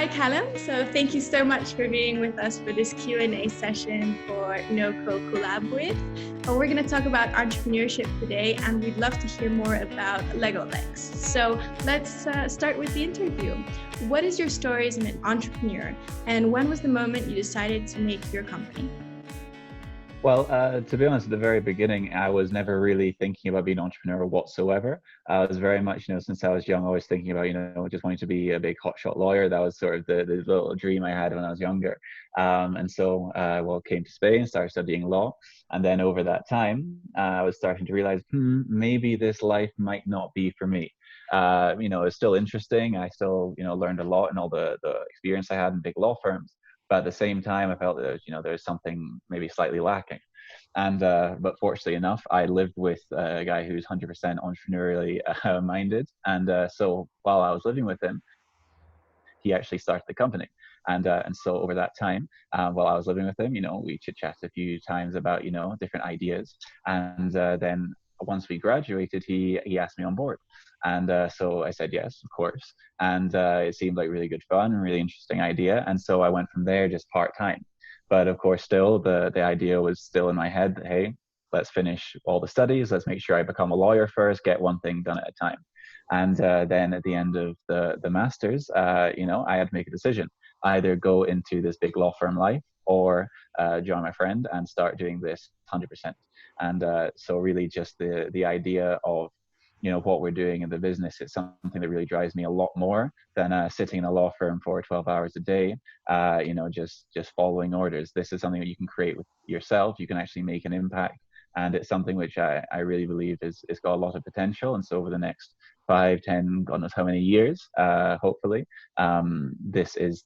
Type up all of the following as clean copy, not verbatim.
Hi, Calum. So thank you so much for being with us for this Q&A session for NoCo Collab with. We're going to talk about entrepreneurship today, and we'd love to hear more about LegoLex. So let's start with the interview. What is your story as an entrepreneur, and when was the moment you decided to make your company? Well, to be honest, at the very beginning, I was never really thinking about being an entrepreneur whatsoever. I was very much, since I was young, always thinking about, just wanting to be a big hotshot lawyer. That was sort of the little dream I had when I was younger. And so, came to Spain, started studying law. And then over that time, I was starting to realize, maybe this life might not be for me. It's still interesting. I still, learned a lot in all the experience I had in big law firms. But at the same time, I felt that there's something maybe slightly lacking. And but fortunately enough, I lived with a guy who's 100% entrepreneurially minded. And so while I was living with him, he actually started the company. And so over that time, while I was living with him, we chit-chatted a few times about different ideas. And then once we graduated, he asked me on board. And so I said yes, of course. And it seemed like really good fun and really interesting idea. And so I went from there just part-time. But of course, still the idea was still in my head that, hey, let's finish all the studies. Let's make sure I become a lawyer first, get one thing done at a time. And then at the end of the master's, I had to make a decision: either go into this big law firm life or join my friend and start doing this 100%. And so really just the idea of what we're doing in the business, it's something that really drives me a lot more than sitting in a law firm for 12 hours a day, just following orders. This is something that you can create with yourself. You can actually make an impact. And it's something which I really believe is got a lot of potential. And so over the next 5, 10, God knows how many years, hopefully, this is,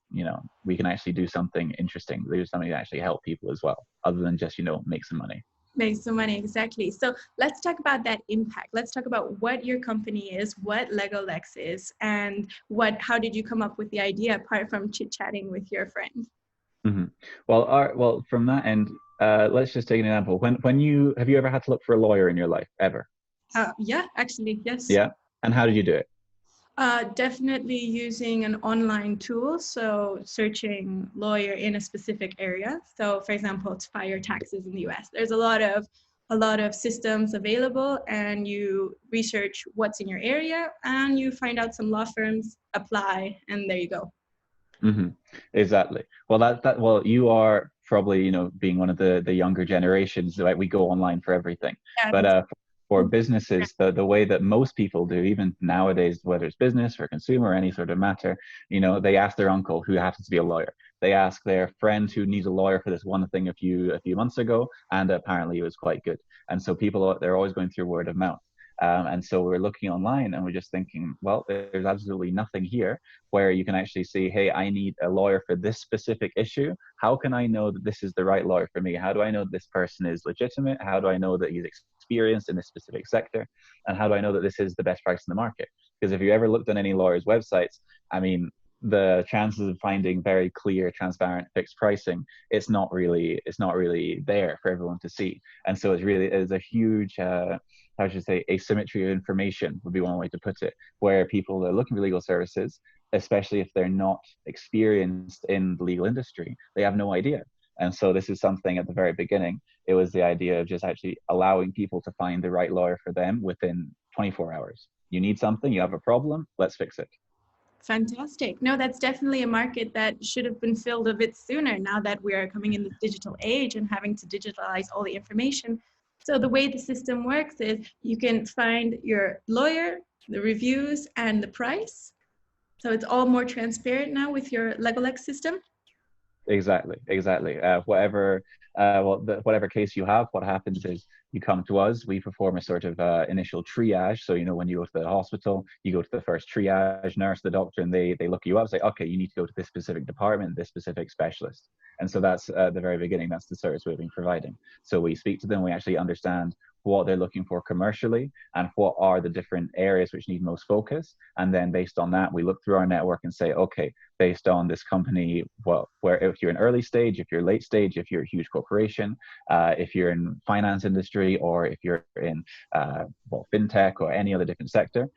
we can actually do something interesting, do something that actually help people as well, other than just, make some money. Make some money, exactly. So let's talk about that impact. Let's talk about what your company is, what LegoLex is, and how did you come up with the idea apart from chit-chatting with your friend? Mm-hmm. Well, from that end, let's just take an example. Have you ever had to look for a lawyer in your life, ever? Yeah, actually, yes. Yeah. And how did you do it? Definitely using an online tool, so searching lawyer in a specific area. So, for example, to file your taxes in the US, there's a lot of systems available, and you research what's in your area, and you find out some law firms, apply, and there you go. Mm-hmm. Exactly. Well, you are probably being one of the younger generations, right? We go online for everything. Yeah, But for businesses, the way that most people do, even nowadays, whether it's business or consumer or any sort of matter, they ask their uncle who happens to be a lawyer. They ask their friend who needs a lawyer for this one thing a few months ago, and apparently it was quite good. And so they're always going through word of mouth. And so we're looking online and we're just thinking, well, there's absolutely nothing here where you can actually see, hey, I need a lawyer for this specific issue. How can I know that this is the right lawyer for me? How do I know that this person is legitimate? How do I know that he's experienced in this specific sector? And how do I know that this is the best price in the market? Because if you ever looked on any lawyer's websites, I mean, the chances of finding very clear, transparent, fixed pricing, it's not really there for everyone to see. And so it's a huge, how should I say, asymmetry of information would be one way to put it, where people are looking for legal services, especially if they're not experienced in the legal industry, they have no idea. And so this is something at the very beginning, it was the idea of just actually allowing people to find the right lawyer for them within 24 hours. You need something, you have a problem, let's fix it. Fantastic. No, that's definitely a market that should have been filled a bit sooner, now that we are coming in the digital age and having to digitalize all the information. So the way the system works is you can find your lawyer, the reviews, and the price. So it's all more transparent now with your LegoLex system. Exactly. Whatever case you have, what happens is you come to us, we perform a sort of initial triage. So, when you go to the hospital, you go to the first triage nurse, the doctor, and they look you up, say, okay, you need to go to this specific department, this specific specialist. And so that's the very beginning, that's the service we've been providing. So we speak to them, we actually understand what they're looking for commercially and what are the different areas which need most focus. And then based on that, we look through our network and say, okay, based on this company, where if you're in early stage, if you're late stage, if you're a huge corporation, if you're in finance industry, or if you're in fintech or any other different sector,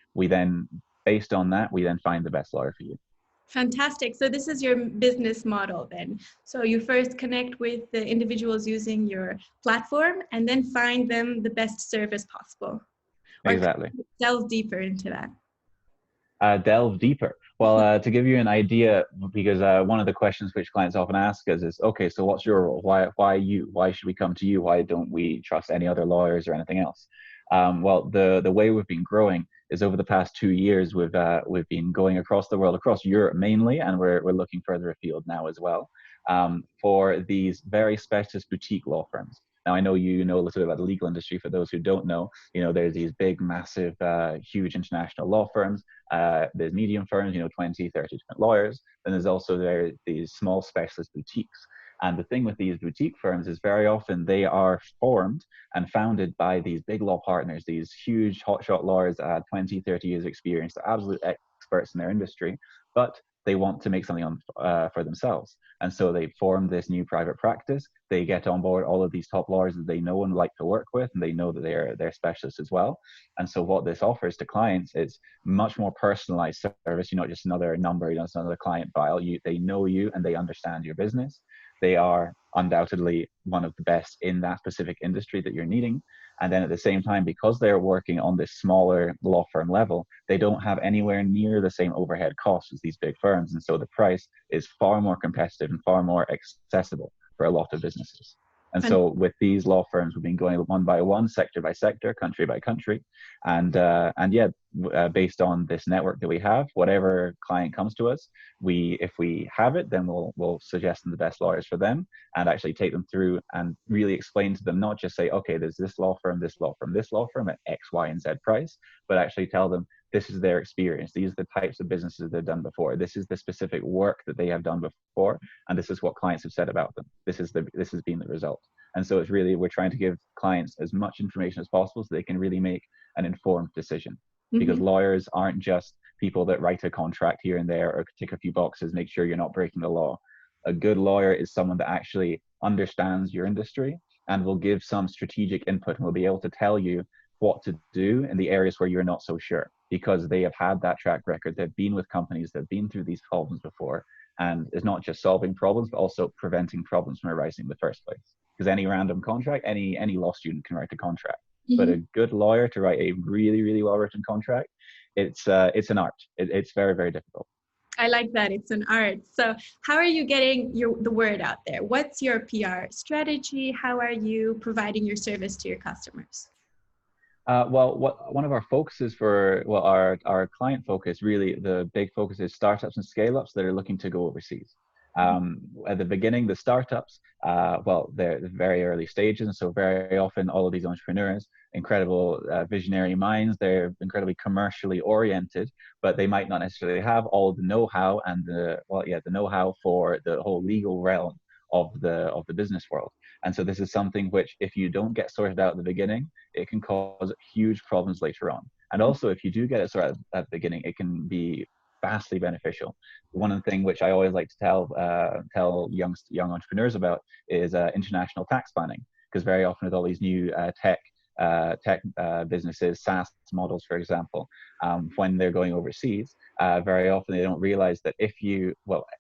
based on that, we then find the best lawyer for you. Fantastic. So this is your business model then. So you first connect with the individuals using your platform and then find them the best service possible. Or can Exactly. you delve deeper into that? Delve deeper. Well, to give you an idea, because one of the questions which clients often ask us is, okay, so what's your role? Why you? Why should we come to you? Why don't we trust any other lawyers or anything else? Well, the way we've been growing is over the past 2 years, we've been going across the world, across Europe mainly, and we're looking further afield now as well, for these very specialist boutique law firms. Now, I know you know a little bit about the legal industry. For those who don't know, there's these big, massive, huge international law firms. There's medium firms, 20, 30 different lawyers. Then there's also these small specialist boutiques. And the thing with these boutique firms is very often they are formed and founded by these big law partners, these huge hotshot lawyers, 20, 30 years experience, they're absolute experts in their industry, but they want to make something for themselves. And so they form this new private practice. They get on board all of these top lawyers that they know and like to work with, and they know that they're specialists as well. And so what this offers to clients is much more personalized service. You're not just another number, it's another client file. They know you and they understand your business. They are undoubtedly one of the best in that specific industry that you're needing. And then at the same time, because they're working on this smaller law firm level, they don't have anywhere near the same overhead costs as these big firms. And so the price is far more competitive and far more accessible for a lot of businesses. And so with these law firms, we've been going one by one, sector by sector, country by country. And based on this network that we have, whatever client comes to us, if we have it, then we'll suggest them the best lawyers for them and actually take them through and really explain to them, not just say, okay, there's this law firm, this law firm, this law firm at X, Y, and Z price, but actually tell them, this is their experience. These are the types of businesses they've done before. This is the specific work that they have done before. And this is what clients have said about them. This has been the result. And so we're trying to give clients as much information as possible so they can really make an informed decision. Because lawyers aren't just people that write a contract here and there or tick a few boxes, make sure you're not breaking the law. A good lawyer is someone that actually understands your industry and will give some strategic input and will be able to tell you what to do in the areas where you're not so sure, because they have had that track record. They've been with companies that have been through these problems before, and it's not just solving problems, but also preventing problems from arising in the first place. Because any random contract, any law student can write a contract, but a good lawyer to write a really, really well-written contract, it's an art. It's very, very difficult. I like that. It's an art. So how are you getting the word out there? What's your PR strategy? How are you providing your service to your customers? One of our focuses our client focus, really the big focus is startups and scale-ups that are looking to go overseas. At the beginning, the startups, they're at very early stages. And so very often all of these entrepreneurs, incredible visionary minds, they're incredibly commercially oriented, but they might not necessarily have all the know-how and the know-how for the whole legal realm of the business world. And so this is something which, if you don't get sorted out at the beginning, it can cause huge problems later on. And also, if you do get it sorted out at the beginning, it can be vastly beneficial. One thing which I always like to tell young entrepreneurs about is international tax planning, because very often with all these new tech businesses, SaaS models, for example, when they're going overseas, very often they don't realize that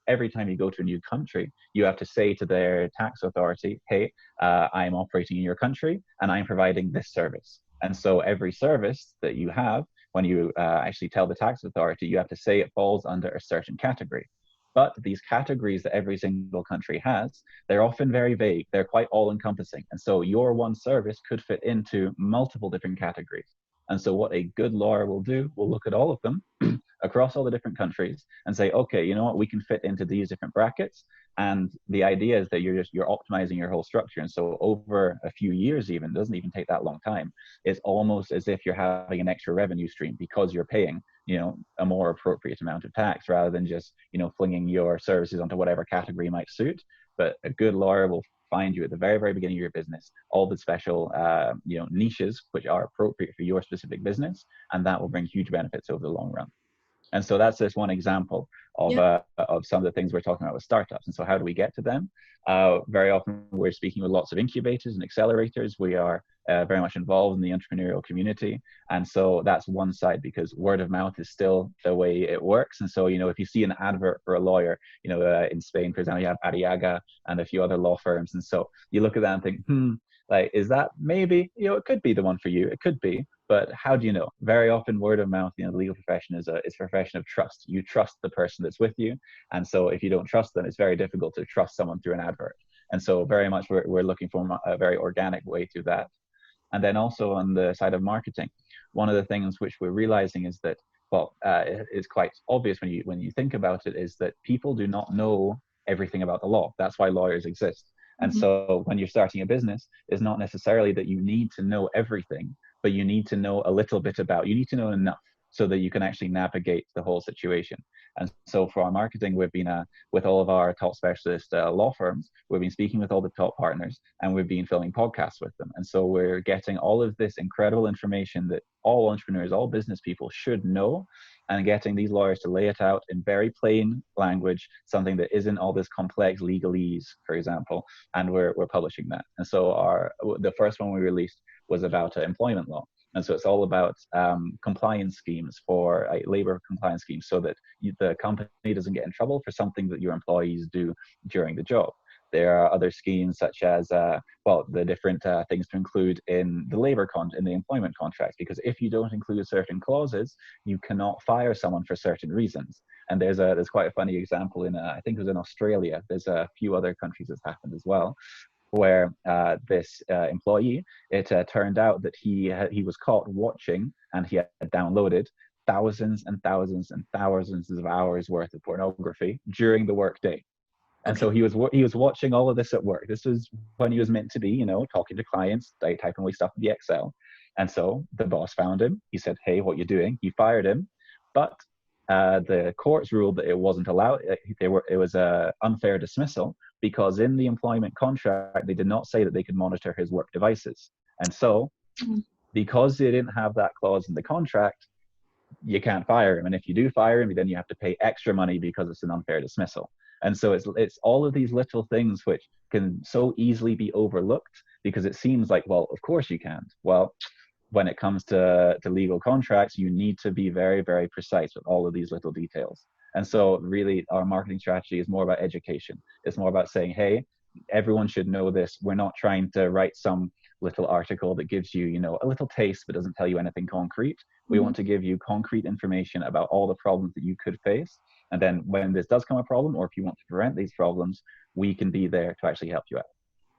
every time you go to a new country, you have to say to their tax authority, hey, I'm operating in your country and I'm providing this service. And so every service that you have, when you actually tell the tax authority, you have to say it falls under a certain category. But these categories that every single country has, they're often very vague. They're quite all-encompassing. And so your one service could fit into multiple different categories. And so what a good lawyer will do, will look at all of them across all the different countries and say, okay, you know what, we can fit into these different brackets. And the idea is that you're optimizing your whole structure. And so over a few years, even, it doesn't even take that long time, it's almost as if you're having an extra revenue stream because you're paying, a more appropriate amount of tax rather than just, flinging your services onto whatever category might suit. But a good lawyer will find you at the very, very beginning of your business, all the special, niches which are appropriate for your specific business. And that will bring huge benefits over the long run. And so that's just one example of some of the things we're talking about with startups. And so how do we get to them? Very often we're speaking with lots of incubators and accelerators. We are very much involved in the entrepreneurial community. And so that's one side, because word of mouth is still the way it works. And so, if you see an advert for a lawyer, in Spain, for example, you have Arriaga and a few other law firms. And so you look at that and think, like, is that maybe, it could be the one for you. It could be. But how do you know? Very often word of mouth, the legal profession is a profession of trust. You trust the person that's with you. And so if you don't trust them, it's very difficult to trust someone through an advert. And so very much we're looking for a very organic way to that. And then also on the side of marketing, one of the things which we're realizing is that, it's quite obvious when you think about it, is that people do not know everything about the law. That's why lawyers exist. And so when you're starting a business, it's not necessarily that you need to know everything, but you need to know a little bit you need to know enough so that you can actually navigate the whole situation. And so for our marketing, we've been with all of our top specialist law firms, we've been speaking with all the top partners, and we've been filming podcasts with them. And so we're getting all of this incredible information that all entrepreneurs, all business people should know, and getting these lawyers to lay it out in very plain language, something that isn't all this complex legalese, for example, and we're publishing that. And so the first one we released was about employment law. And so it's all about compliance schemes for labor compliance schemes, so that the company doesn't get in trouble for something that your employees do during the job. There are other schemes such as, the different things to include in the in the employment contract, because if you don't include certain clauses, you cannot fire someone for certain reasons. And there's quite a funny example I think it was in Australia. There's a few other countries that's happened as well, where this employee, it turned out that he was caught watching, and he had downloaded thousands and thousands and thousands of hours worth of pornography during the workday. And so he was watching all of this at work. This was when he was meant to be, talking to clients, typing away stuff in the Excel. And so the boss found him. He said, "Hey, what you doing?" He fired him, but the courts ruled that it wasn't allowed. It was an unfair dismissal, because in the employment contract, they did not say that they could monitor his work devices. And so because they didn't have that clause in the contract, you can't fire him. And if you do fire him, then you have to pay extra money because it's an unfair dismissal. And so it's all of these little things which can so easily be overlooked, because it seems like, well, of course you can't. Well, when it comes to legal contracts, you need to be very, very precise with all of these little details. And so really our marketing strategy is more about education. It's more about saying, hey, everyone should know this. We're not trying to write some little article that gives you, a little taste but doesn't tell you anything concrete. We want to give you concrete information about all the problems that you could face. And then when this does come a problem, or if you want to prevent these problems, we can be there to actually help you out.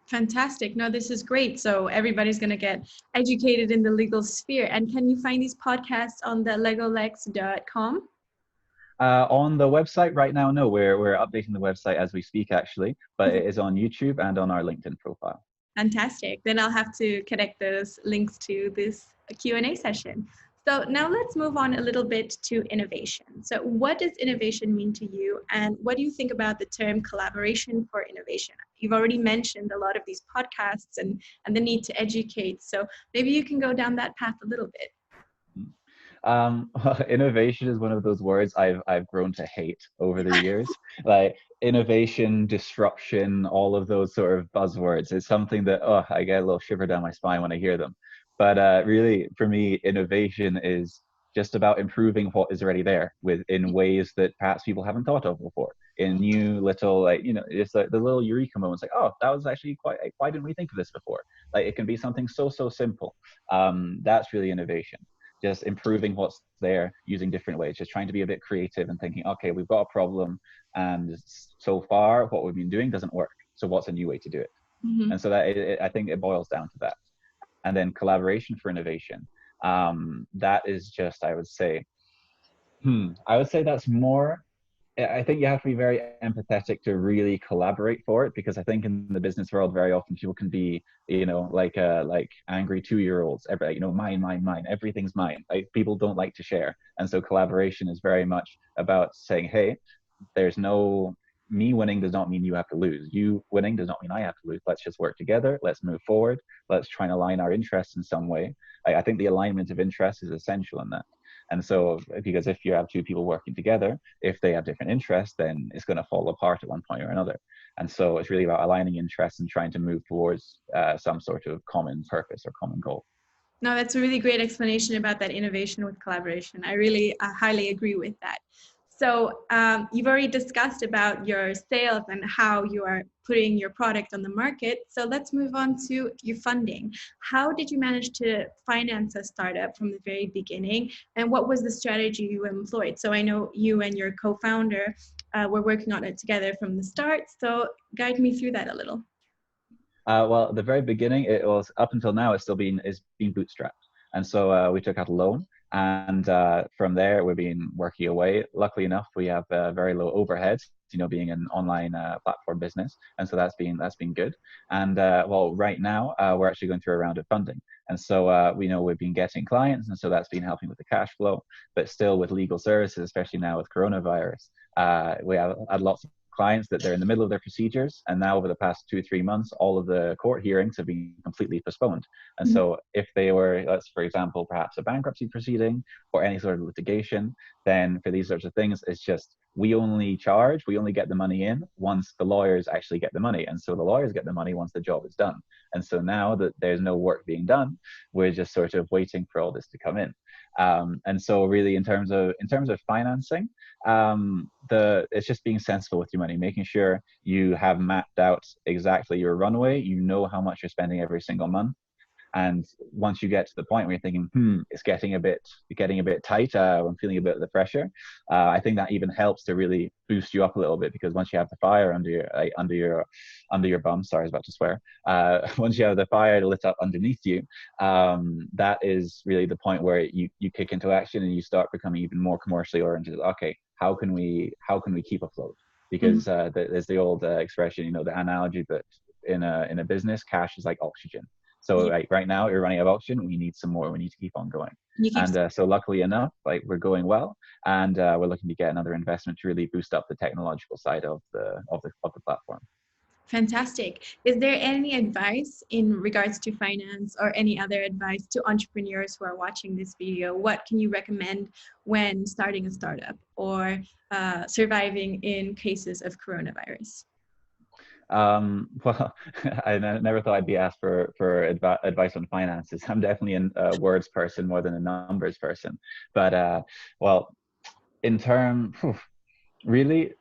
Fantastic. No, this is great. So everybody's going to get educated in the legal sphere. And can you find these podcasts on the LegoLex.com? On the website right now, no, we're updating the website as we speak, actually, but it is on YouTube and on our LinkedIn profile. Fantastic. Then I'll have to connect those links to this Q&A session. So now let's move on a little bit to innovation. So what does innovation mean to you? And what do you think about the term collaboration for innovation? You've already mentioned a lot of these podcasts and the need to educate. So maybe you can go down that path a little bit. Innovation is one of those words I've grown to hate over the years. Like innovation, disruption, all of those sort of buzzwords. It's something that I get a little shiver down my spine when I hear them. But really, for me, innovation is just about improving what is already there in ways that perhaps people haven't thought of before. In new little, it's like the little eureka moments, like, oh, that was actually why didn't we think of this before? Like, it can be something so simple. That's really innovation. Just improving what's there using different ways, just trying to be a bit creative and thinking, okay, we've got a problem, and so far what we've been doing doesn't work. So what's a new way to do it? And so I think it boils down to that. And then collaboration for innovation. That is just, I would say that's more, I think you have to be very empathetic to really collaborate for it, because I think in the business world, very often people can be, like angry 2-year-olds, mine, everything's mine. Like, people don't like to share. And so collaboration is very much about saying, hey, there's no, me winning does not mean you have to lose. You winning does not mean I have to lose. Let's just work together. Let's move forward. Let's try and align our interests in some way. I think the alignment of interests is essential in that. And so, because if you have two people working together, if they have different interests, then it's going to fall apart at one point or another. And so it's really about aligning interests and trying to move towards some sort of common purpose or common goal. No, that's a really great explanation about that innovation with collaboration. I really highly agree with that. So you've already discussed about your sales and how you are putting your product on the market. So let's move on to your funding. How did you manage to finance a startup from the very beginning? And what was the strategy you employed? So I know you and your co-founder were working on it together from the start. So guide me through that a little. Well, at the very beginning, it was up until now, it's been bootstrapped. And so we took out a loan, and from there, we've been working away. Luckily enough, we have very low overheads, being an online platform business. And so that's been good. And well, right now, we're actually going through a round of funding. And so we know we've been getting clients, and so that's been helping with the cash flow. But still with legal services, especially now with coronavirus, we have had lots of clients that they're in the middle of their procedures, and now over the past 2-3 months, all of the court hearings have been completely postponed. And so if they were, let's for example, perhaps a bankruptcy proceeding or any sort of litigation, then for these sorts of things, it's just we only get the money in once the lawyers actually get the money. And so the lawyers get the money once the job is done. And so now that there's no work being done, we're just sort of waiting for all this to come in. And so really in terms of financing, it's just being sensible with your money, making sure you have mapped out exactly your runway, how much you're spending every single month. And once you get to the point where you're thinking, it's getting a bit tight, I'm feeling a bit of the pressure, I think that even helps to really boost you up a little bit, because once you have the fire under your bum, sorry, I was about to swear, once you have the fire lit up underneath you, that is really the point where you kick into action and you start becoming even more commercially oriented. Okay, how can we keep afloat? Because there's the old expression, the analogy that in a business, cash is like oxygen. So right now you're running out of oxygen. We need some more. We need to keep on going. And so luckily enough, we're going well, and we're looking to get another investment to really boost up the technological side of the platform. Fantastic. Is there any advice in regards to finance or any other advice to entrepreneurs who are watching this video? What can you recommend when starting a startup or surviving in cases of coronavirus? Well, I never thought I'd be asked for advice on finances. I'm definitely a words person more than a numbers person. But well, really,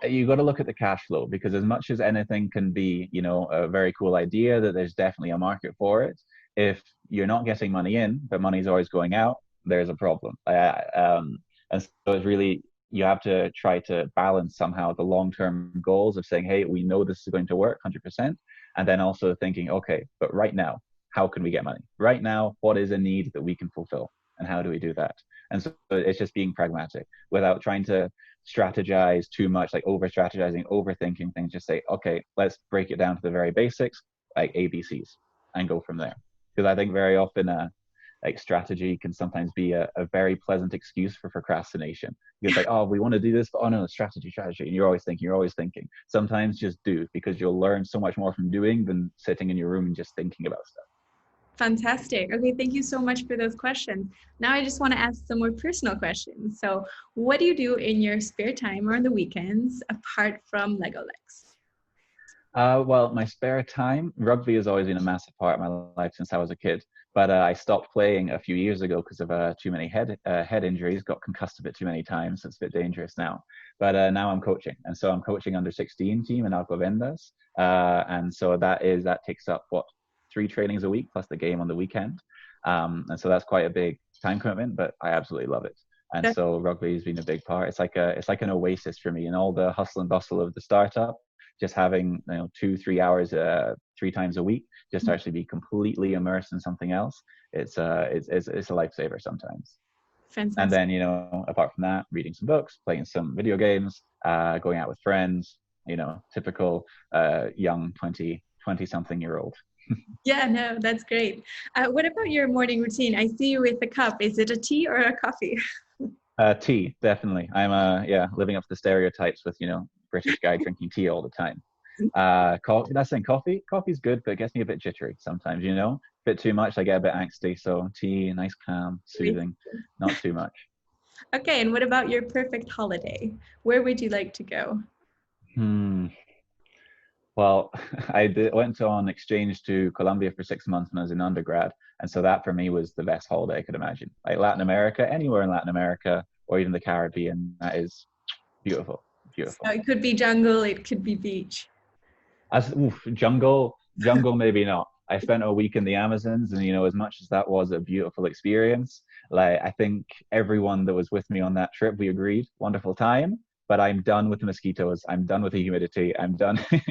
you got to look at the cash flow, because as much as anything can be, a very cool idea that there's definitely a market for it, if you're not getting money in, but money's always going out, there's a problem. And so it's really, you have to try to balance somehow the long-term goals of saying, hey, we know this is going to work 100%. And then also thinking, okay, but right now, how can we get money? Right now, what is a need that we can fulfill? And how do we do that? And so it's just being pragmatic without trying to strategize too much, like over-strategizing, overthinking things. Just say, okay, let's break it down to the very basics, like ABCs, and go from there. Because I think very often, strategy can sometimes be a very pleasant excuse for procrastination. Because oh, we want to do this, but oh no, strategy. And you're always thinking. Sometimes just do, because you'll learn so much more from doing than sitting in your room and just thinking about stuff. Fantastic. Okay, thank you so much for those questions. Now I just want to ask some more personal questions. So what do you do in your spare time or on the weekends apart from LegoLex? Well, my spare time, rugby has always been a massive part of my life since I was a kid. But I stopped playing a few years ago because of too many head injuries, got concussed a bit too many times. So it's a bit dangerous now. But now I'm coaching. And so I'm coaching under 16 team in Alcobendas. And so that takes up 3 trainings a week plus the game on the weekend. And so that's quite a big time commitment, but I absolutely love it. And so rugby has been a big part. It's like an oasis for me in all the hustle and bustle of the startup. Just having 2-3 hours 3 times a week, just to actually be completely immersed in something else. It's a lifesaver sometimes. Fantastic. And then apart from that, reading some books, playing some video games, going out with friends. Typical young 20-something-year-old. Yeah, no, that's great. What about your morning routine? I see you with a cup. Is it a tea or a coffee? Tea, definitely. I'm living up to the stereotypes with British guy drinking tea all the time. Coffee's good, but it gets me a bit jittery sometimes, a bit too much, I get a bit angsty. So tea, nice, calm, soothing, not too much. Okay, and what about your perfect holiday? Where would you like to go? Hmm. Well, went on exchange to Colombia for 6 months when I was in undergrad, and so that for me was the best holiday I could imagine. Like Latin America, anywhere in Latin America, or even the Caribbean, that is beautiful, So beautiful. it could be jungle, it could be beach. Jungle, maybe not. I spent a week in the Amazons, and as much as that was a beautiful experience, like I think everyone that was with me on that trip, we agreed, wonderful time. But I'm done with the mosquitoes. I'm done with the humidity. I'm done. It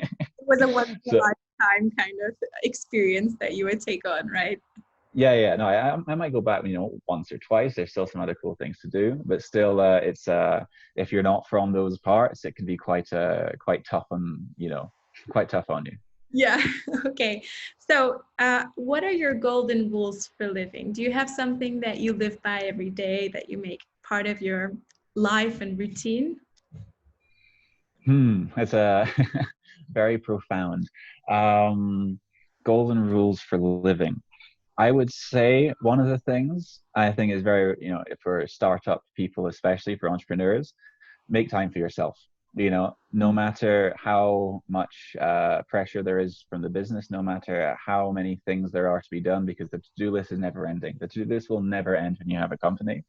was a once in a So lifetime kind of experience that you would take on, right? yeah. No, I might go back, once or twice. There's still some other cool things to do, but still, it's if you're not from those parts, it can be quite tough on quite tough on you. Yeah. Okay. So, what are your golden rules for living? Do you have something that you live by every day that you make part of your life and routine? It's a very profound. Um, Golden rules for living. I would say one of the things I think is very, for startup people, especially for entrepreneurs, make time for yourself. No matter how much pressure there is from the business, no matter how many things there are to be done, because the to-do list is never ending. The to-do list will never end when you have a company.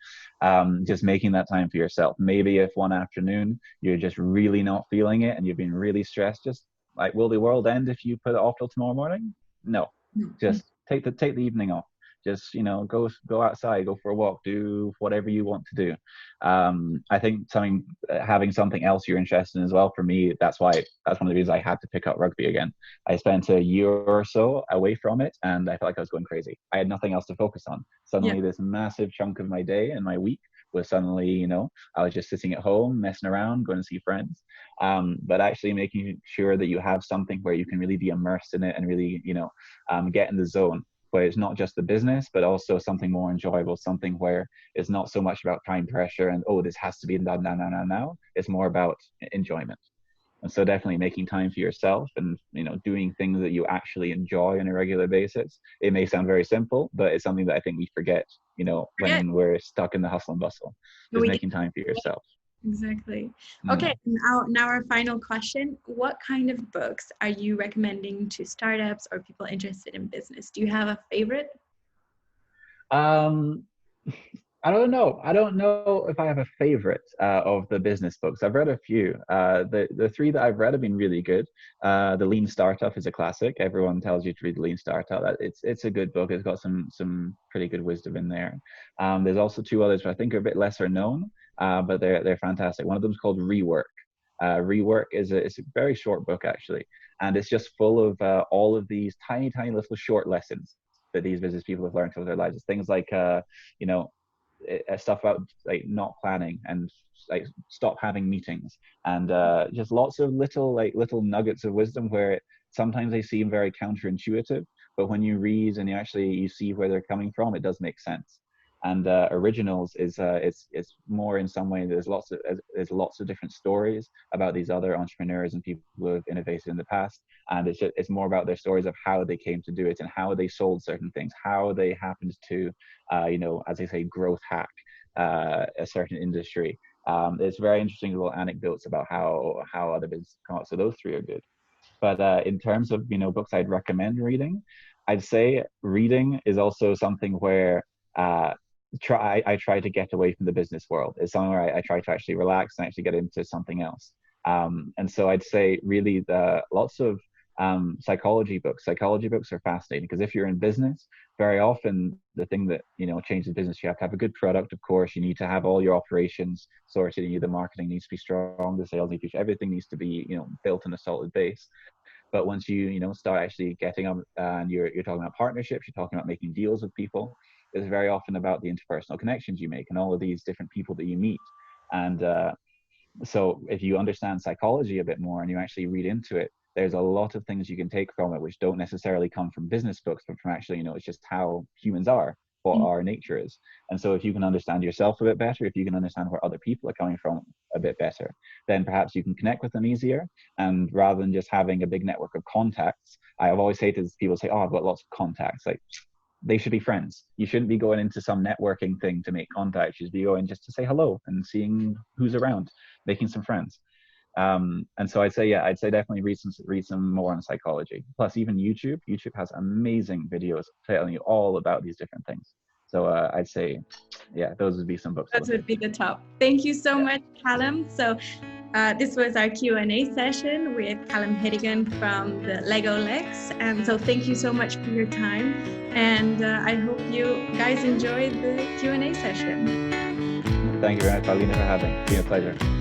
Just making that time for yourself. Maybe if one afternoon you're just really not feeling it and you've been really stressed, just like, will the world end if you put it off till tomorrow morning? No, Mhm. just take the evening off. Just go outside, go for a walk, do whatever you want to do. I think having something else you're interested in as well. For me, that's one of the reasons I had to pick up rugby again. I spent a year or so away from it, and I felt like I was going crazy. I had nothing else to focus on. Yeah. Suddenly, this massive chunk of my day and my week was suddenly, I was just sitting at home, messing around, going to see friends. But actually making sure that you have something where you can really be immersed in it and really, get in the zone, where it's not just the business, but also something more enjoyable, something where it's not so much about time pressure and, oh, this has to be done now. It's more about enjoyment. And so definitely making time for yourself and, doing things that you actually enjoy on a regular basis. It may sound very simple, but it's something that I think we forget, Yeah. when we're stuck in the hustle and bustle, just We get making time for yourself. exactly. Okay. Mm. Now our final question. What kind of books are you recommending to startups or people interested in business? Do you have a favorite? Um, I don't know. I don't know if I have a favorite of the business books. I've read a few. The three that I've read have been really good. The Lean Startup is a classic. Everyone tells you to read the Lean Startup. It's a good book. It's got some pretty good wisdom in there. There's also two others which I think are a bit lesser known, but they're fantastic. One of them is called Rework. Rework it's a very short book actually, and it's just full of all of these tiny little short lessons that these business people have learned over their lives. It's things like you know stuff about like not planning and like stop having meetings, and just lots of little nuggets of wisdom where sometimes they seem very counterintuitive, but when you read and you see where they're coming from, it does make sense. And originals is it's more in some way. There's lots of different stories about these other entrepreneurs and people who have innovated in the past, and it's more about their stories of how they came to do it and how they sold certain things, how they happened to as they say, growth hack a certain industry. It's very interesting little anecdotes about how other businesses come up. So those three are good. But in terms of books I'd recommend reading, I'd say reading is also something where I try to get away from the business world. It's something where I try to actually relax and actually get into something else. And so I'd say really the lots of psychology books. Psychology books are fascinating because if you're in business, very often the thing that changes business, you have to have a good product. Of course, you need to have all your operations sorted. The marketing needs to be strong. The sales needs to be, everything needs to be built on a solid base. But once you start actually getting up and you're talking about partnerships, you're talking about making deals with people, it's very often about the interpersonal connections you make and all of these different people that you meet. And so if you understand psychology a bit more and you actually read into it, there's a lot of things you can take from it which don't necessarily come from business books, but from actually it's just how humans are, what our nature is. And so if you can understand yourself a bit better, if you can understand where other people are coming from a bit better, then perhaps you can connect with them easier. And rather than just having a big network of contacts, I've always hated people say, oh, I've got lots of contacts. Like, they should be friends. You shouldn't be going into some networking thing to make contacts. You should be going just to say hello and seeing who's around, making some friends. And so I'd say definitely read some more on psychology. Plus, even YouTube has amazing videos telling you all about these different things. So I'd say, yeah, those would be some books. Those would be the top. Thank you so much, Calum. So this was our Q&A session with Calum Hedigan from the LegoLex. And so thank you so much for your time. And I hope you guys enjoyed the Q&A session. Thank you very much, Paulina, for having me. It's been a pleasure.